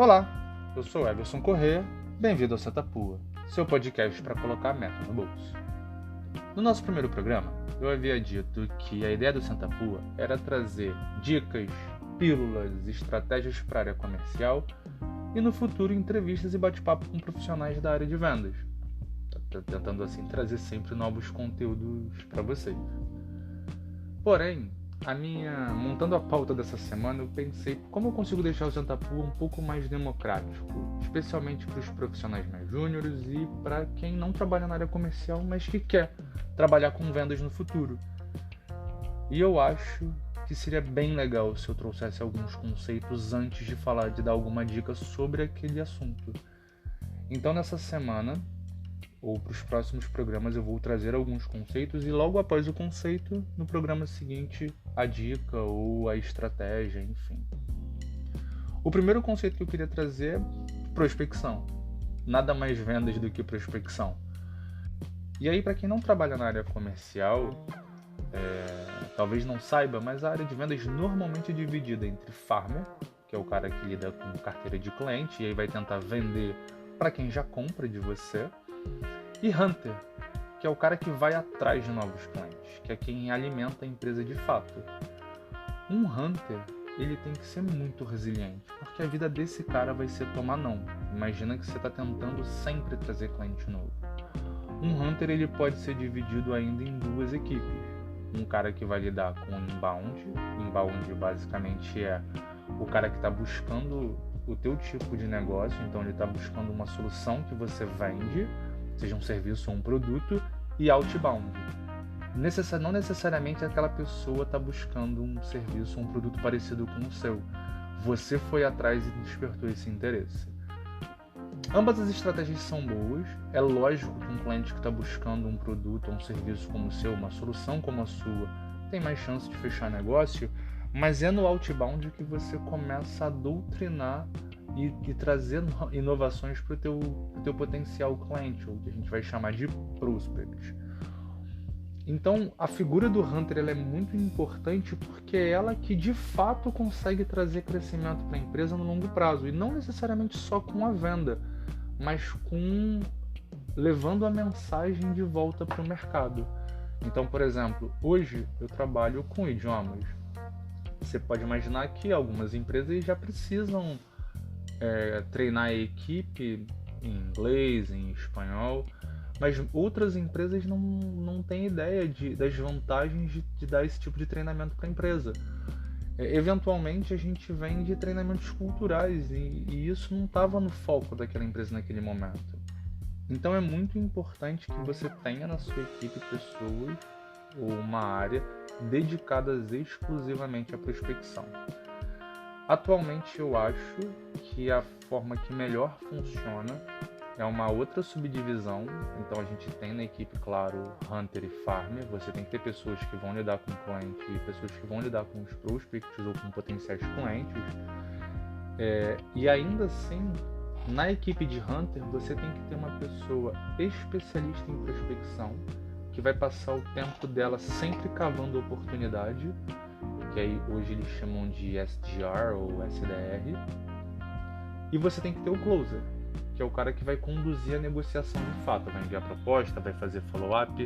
Olá, eu sou Everson Corrêa, bem-vindo ao Santa Pua, seu podcast para colocar a meta no bolso. No nosso primeiro programa, eu havia dito que a ideia do Santa Pua era trazer dicas, pílulas, estratégias para a área comercial e no futuro entrevistas e bate-papo com profissionais da área de vendas, tentando assim trazer sempre novos conteúdos para vocês. Porém, montando a pauta dessa semana, eu pensei como eu consigo deixar o Santa Pua um pouco mais democrático, especialmente para os profissionais mais júniores e para quem não trabalha na área comercial, mas que quer trabalhar com vendas no futuro. E eu acho que seria bem legal se eu trouxesse alguns conceitos antes de dar alguma dica sobre aquele assunto. Então, nessa semana, ou para os próximos programas, eu vou trazer alguns conceitos e logo após o conceito, no programa seguinte, a dica ou a estratégia, enfim. O primeiro conceito que eu queria trazer é prospecção. Nada mais vendas do que prospecção. E aí, para quem não trabalha na área comercial, talvez não saiba, mas a área de vendas normalmente é dividida entre farmer, que é o cara que lida com carteira de cliente e aí vai tentar vender para quem já compra de você, e hunter, que é o cara que vai atrás de novos clientes, que é quem alimenta a empresa de fato. Um hunter, ele tem que ser muito resiliente, porque a vida desse cara vai ser tomar não. Imagina que você está tentando sempre trazer cliente novo. Um hunter, ele pode ser dividido ainda em duas equipes. Um cara que vai lidar com inbound. Inbound basicamente é o cara que está buscando o teu tipo de negócio, então ele está buscando uma solução que você vende, seja um serviço ou um produto, e outbound. Não necessariamente aquela pessoa está buscando um serviço ou um produto parecido com o seu. Você foi atrás e despertou esse interesse. Ambas as estratégias são boas. É lógico que um cliente que está buscando um produto ou um serviço como o seu, uma solução como a sua, tem mais chance de fechar negócio, mas é no outbound que você começa a doutrinar e trazer inovações para o teu potencial cliente, ou que a gente vai chamar de prospect. Então, a figura do hunter ela é muito importante porque é ela que de fato consegue trazer crescimento para a empresa no longo prazo, e não necessariamente só com a venda, mas levando a mensagem de volta para o mercado. Então, por exemplo, hoje eu trabalho com idiomas. Você pode imaginar que algumas empresas já precisam treinar a equipe em inglês, em espanhol, mas outras empresas não têm ideia das vantagens de dar esse tipo de treinamento para a empresa. Eventualmente a gente vem de treinamentos culturais e isso não estava no foco daquela empresa naquele momento. Então é muito importante que você tenha na sua equipe pessoas ou uma área dedicadas exclusivamente à prospecção. Atualmente eu acho que a forma que melhor funciona é uma outra subdivisão. Então a gente tem na equipe, claro, Hunter e Farmer. Você tem que ter pessoas que vão lidar com o cliente e pessoas que vão lidar com os prospects ou com potenciais clientes. E ainda assim, na equipe de Hunter, você tem que ter uma pessoa especialista em prospecção que vai passar o tempo dela sempre cavando oportunidade, que aí hoje eles chamam de SDR ou SDR, e você tem que ter o closer, que é o cara que vai conduzir a negociação de fato, vai enviar proposta, vai fazer follow-up.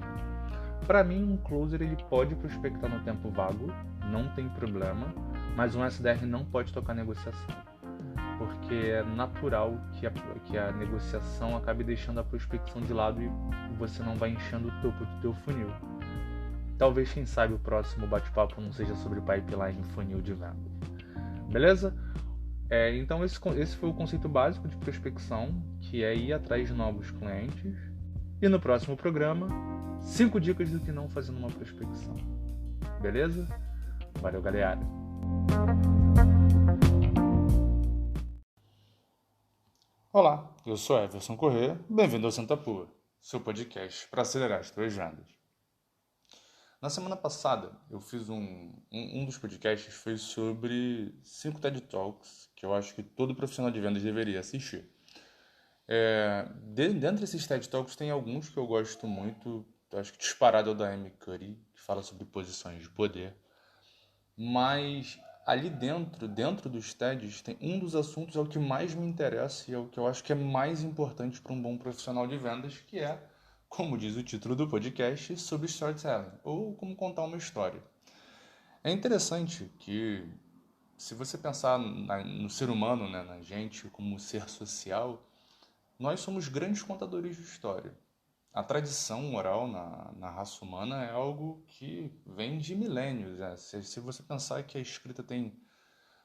Para mim, um closer ele pode prospectar no tempo vago, não tem problema, mas um SDR não pode tocar negociação, porque é natural que a negociação acabe deixando a prospecção de lado e você não vai enchendo o topo do teu funil. Talvez, quem sabe, o próximo bate-papo não seja sobre pipeline e funil de venda. Beleza? Então esse foi o conceito básico de prospecção, que é ir atrás de novos clientes. E no próximo programa, 5 dicas do que não fazer numa prospecção. Beleza? Valeu, galera! Olá, eu sou Everson Corrêa, bem-vindo ao Santa Pua, seu podcast para acelerar as tuas vendas. Na semana passada, eu fiz um dos podcasts foi sobre 5 TED Talks que eu acho que todo profissional de vendas deveria assistir. Dentre esses TED Talks tem alguns que eu gosto muito, acho que disparado é o da Amy Cuddy, que fala sobre posições de poder, mas ali dentro dos TEDs, tem um dos assuntos é o que mais me interessa e é o que eu acho que é mais importante para um bom profissional de vendas, que é, como diz o título do podcast, sobre storytelling, ou como contar uma história. É interessante que, se você pensar no ser humano, né, na gente como ser social, nós somos grandes contadores de história. A tradição oral na raça humana é algo que vem de milênios. Né? Se você pensar que a escrita tem,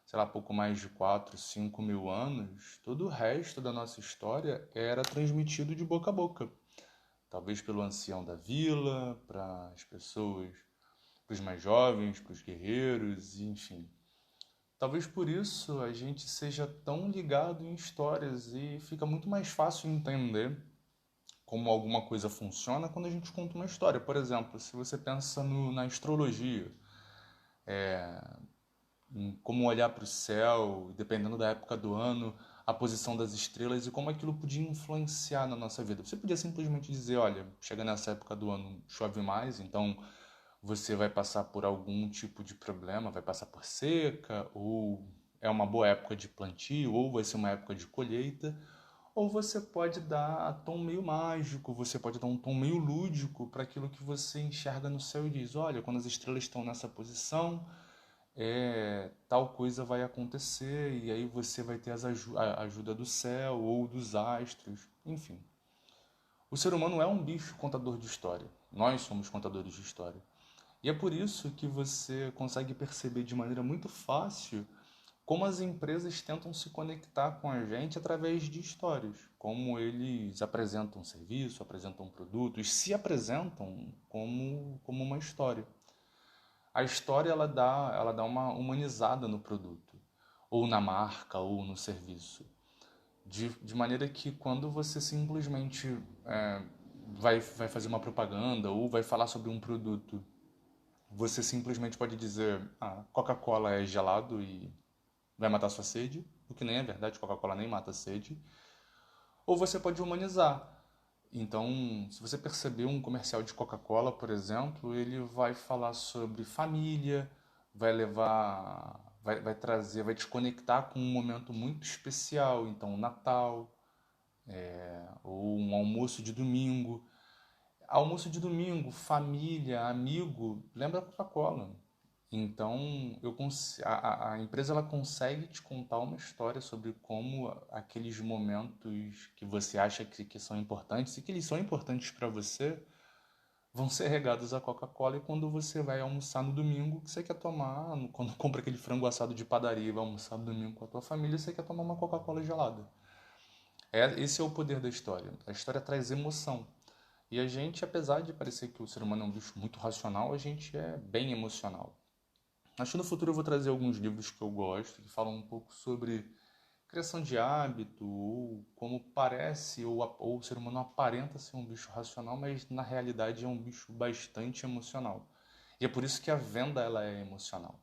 sei lá, pouco mais de 4, 5 mil anos, todo o resto da nossa história era transmitido de boca a boca. Talvez pelo ancião da vila, para as pessoas, para os mais jovens, para os guerreiros, enfim. Talvez por isso a gente seja tão ligado em histórias e fica muito mais fácil entender como alguma coisa funciona quando a gente conta uma história. Por exemplo, se você pensa na astrologia, em como olhar para o céu, dependendo da época do ano, a posição das estrelas e como aquilo podia influenciar na nossa vida. Você podia simplesmente dizer, olha, chega nessa época do ano, chove mais, então você vai passar por algum tipo de problema, vai passar por seca, ou é uma boa época de plantio, ou vai ser uma época de colheita. Ou você pode dar tom meio mágico, você pode dar um tom meio lúdico para aquilo que você enxerga no céu e diz, olha, quando as estrelas estão nessa posição, tal coisa vai acontecer, e aí você vai ter a ajuda do céu ou dos astros, enfim. O ser humano é um bicho contador de história. Nós somos contadores de história. E é por isso que você consegue perceber de maneira muito fácil como as empresas tentam se conectar com a gente através de histórias, como eles apresentam serviço, apresentam produtos, se apresentam como uma história. A história ela dá uma humanizada no produto, ou na marca, ou no serviço, de maneira que quando você simplesmente vai fazer uma propaganda ou vai falar sobre um produto, você simplesmente pode dizer, Coca-Cola é gelado e vai matar sua sede, o que nem é verdade, Coca-Cola nem mata sede. Ou você pode humanizar. Então, se você perceber um comercial de Coca-Cola, por exemplo, ele vai falar sobre família, vai trazer, vai te conectar com um momento muito especial. Então, Natal, ou um almoço de domingo. Almoço de domingo, família, amigo, lembra Coca-Cola. Então, a empresa ela consegue te contar uma história sobre como aqueles momentos que você acha que são importantes e que eles são importantes para você vão ser regados a Coca-Cola. E quando você vai almoçar no domingo, que você quer tomar, quando compra aquele frango assado de padaria e vai almoçar no domingo com a tua família, você quer tomar uma Coca-Cola gelada. Esse é o poder da história. A história traz emoção. E a gente, apesar de parecer que o ser humano é um bicho muito racional, a gente é bem emocional. Acho que no futuro eu vou trazer alguns livros que eu gosto, que falam um pouco sobre criação de hábito, ou como parece, ou o ser humano aparenta ser um bicho racional, mas na realidade é um bicho bastante emocional. E é por isso que a venda ela é emocional.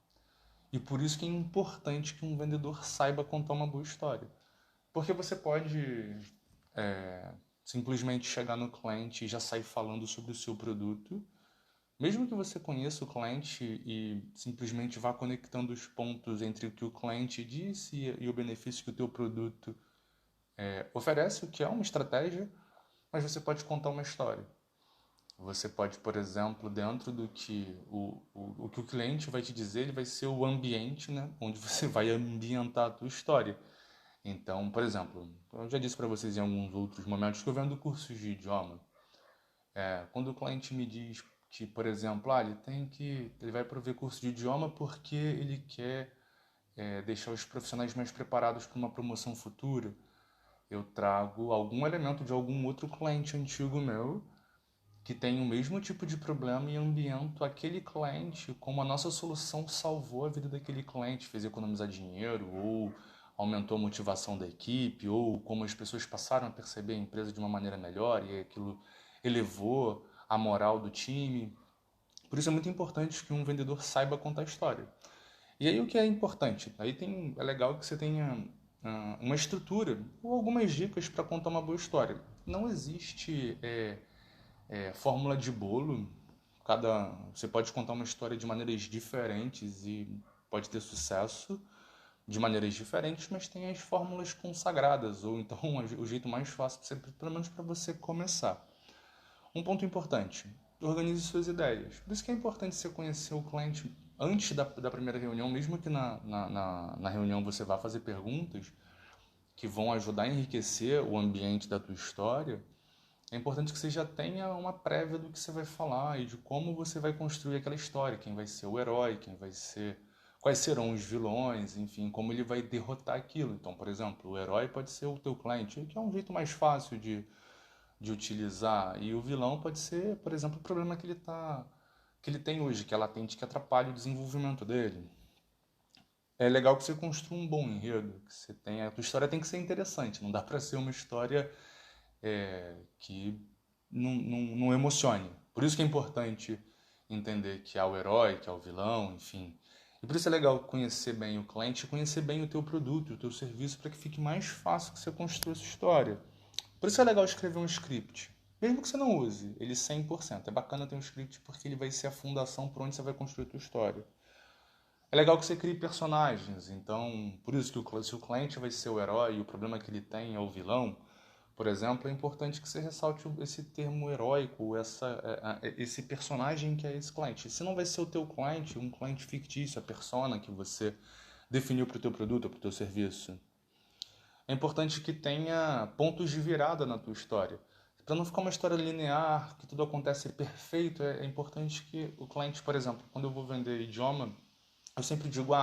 E por isso que é importante que um vendedor saiba contar uma boa história. Porque você pode simplesmente chegar no cliente e já sair falando sobre o seu produto, mesmo que você conheça o cliente e simplesmente vá conectando os pontos entre o que o cliente disse e o benefício que o teu produto oferece, o que é uma estratégia, mas você pode contar uma história. Você pode, por exemplo, dentro do que o que o cliente vai te dizer, ele vai ser o ambiente, né, onde você vai ambientar a tua história. Então, por exemplo, eu já disse para vocês em alguns outros momentos que eu vendo cursos de idioma. Quando o cliente me diz que, por exemplo, ele vai prover curso de idioma porque ele quer deixar os profissionais mais preparados para uma promoção futura, eu trago algum elemento de algum outro cliente antigo meu que tem o mesmo tipo de problema e ambiento aquele cliente como a nossa solução salvou a vida daquele cliente, fez economizar dinheiro ou aumentou a motivação da equipe ou como as pessoas passaram a perceber a empresa de uma maneira melhor e aquilo elevou a moral do time. Por isso é muito importante que um vendedor saiba contar a história. E aí o que é importante? É legal que você tenha uma estrutura ou algumas dicas para contar uma boa história. Não existe fórmula de bolo. Você pode contar uma história de maneiras diferentes e pode ter sucesso de maneiras diferentes, mas tem as fórmulas consagradas, ou então o jeito mais fácil, pelo menos para você começar. Um ponto importante, organize suas ideias. Por isso que é importante você conhecer o cliente antes da primeira reunião, mesmo que na reunião você vá fazer perguntas que vão ajudar a enriquecer o ambiente da tua história. É importante que você já tenha uma prévia do que você vai falar e de como você vai construir aquela história, quem vai ser o herói, quais serão os vilões, enfim, como ele vai derrotar aquilo. Então, por exemplo, o herói pode ser o teu cliente, que é um jeito mais fácil de utilizar, e o vilão pode ser, por exemplo, o problema que ele tem hoje, que é latente, que atrapalha o desenvolvimento dele. É legal que você construa um bom enredo, a tua história tem que ser interessante, não dá para ser uma história que não emocione. Por isso que é importante entender que há o herói, que há o vilão, enfim. E por isso é legal conhecer bem o cliente, conhecer bem o teu produto, o teu serviço, para que fique mais fácil que você construa essa história. Por isso é legal escrever um script. Mesmo que você não use ele 100%. É bacana ter um script porque ele vai ser a fundação por onde você vai construir a tua história. É legal que você crie personagens. Então, por isso que se o cliente vai ser o herói e o problema que ele tem é o vilão, por exemplo, é importante que você ressalte esse termo heróico, esse personagem que é esse cliente. Se não vai ser o teu cliente, um cliente fictício, a persona que você definiu para o teu produto ou para o teu serviço. É importante que tenha pontos de virada na tua história. Para não ficar uma história linear, que tudo acontece perfeito, é importante que o cliente, por exemplo, quando eu vou vender idioma, eu sempre digo,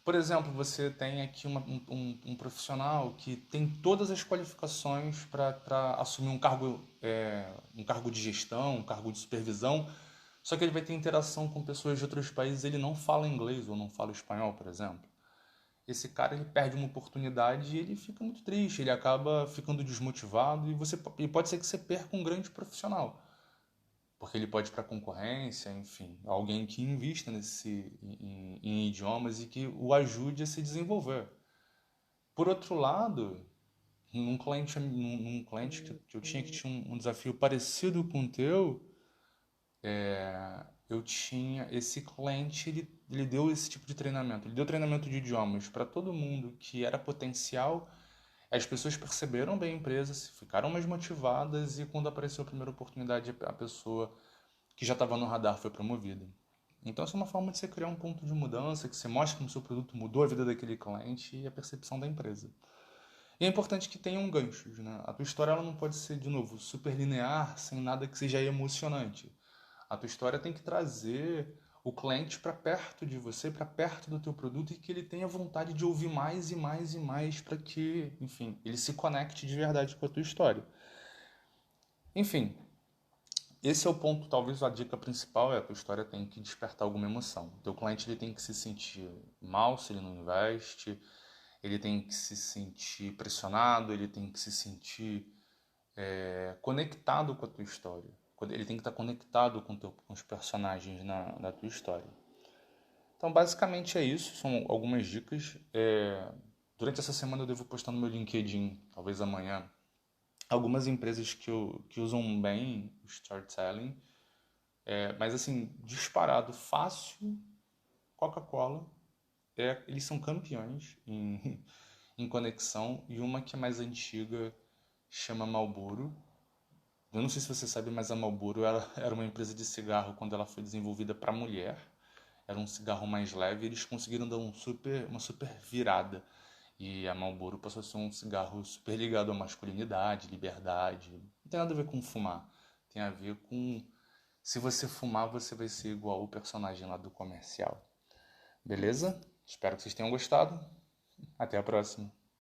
por exemplo, você tem aqui um profissional que tem todas as qualificações para assumir um cargo de gestão, um cargo de supervisão, só que ele vai ter interação com pessoas de outros países, ele não fala inglês ou não fala espanhol, por exemplo. Esse cara ele perde uma oportunidade e ele fica muito triste, ele acaba ficando desmotivado e pode ser que você perca um grande profissional, porque ele pode ir para concorrência, enfim, alguém que invista em idiomas e que o ajude a se desenvolver. Por outro lado, num cliente que eu tinha que tinha um desafio parecido com o teu, eu tinha esse cliente, ele deu esse tipo de treinamento, ele deu treinamento de idiomas para todo mundo que era potencial. As pessoas perceberam bem a empresa, ficaram mais motivadas e quando apareceu a primeira oportunidade, a pessoa que já estava no radar foi promovida. Então, essa é uma forma de você criar um ponto de mudança, que você mostra como o seu produto mudou a vida daquele cliente e a percepção da empresa. E é importante que tenham ganchos, né? A tua história ela não pode ser, de novo, super linear, sem nada que seja emocionante. A tua história tem que trazer o cliente para perto de você, para perto do teu produto e que ele tenha vontade de ouvir mais e mais e mais para que, enfim, ele se conecte de verdade com a tua história. Enfim, esse é o ponto, talvez a dica principal é a tua história tem que despertar alguma emoção. O teu cliente ele tem que se sentir mal se ele não investe, ele tem que se sentir pressionado, ele tem que se sentir conectado com a tua história. Ele tem que estar conectado com os personagens na tua história. Então, basicamente é isso. São algumas dicas. Durante essa semana eu devo postar no meu LinkedIn, talvez amanhã, algumas empresas que usam bem o storytelling. Mas, assim, disparado, fácil, Coca-Cola. Eles são campeões em conexão. E uma que é mais antiga chama Marlboro. Eu não sei se você sabe, mas a Marlboro era uma empresa de cigarro quando ela foi desenvolvida para mulher. Era um cigarro mais leve e eles conseguiram dar uma super virada. E a Marlboro passou a ser um cigarro super ligado à masculinidade, liberdade. Não tem nada a ver com fumar. Tem a ver com... Se você fumar, você vai ser igual o personagem lá do comercial. Beleza? Espero que vocês tenham gostado. Até a próxima.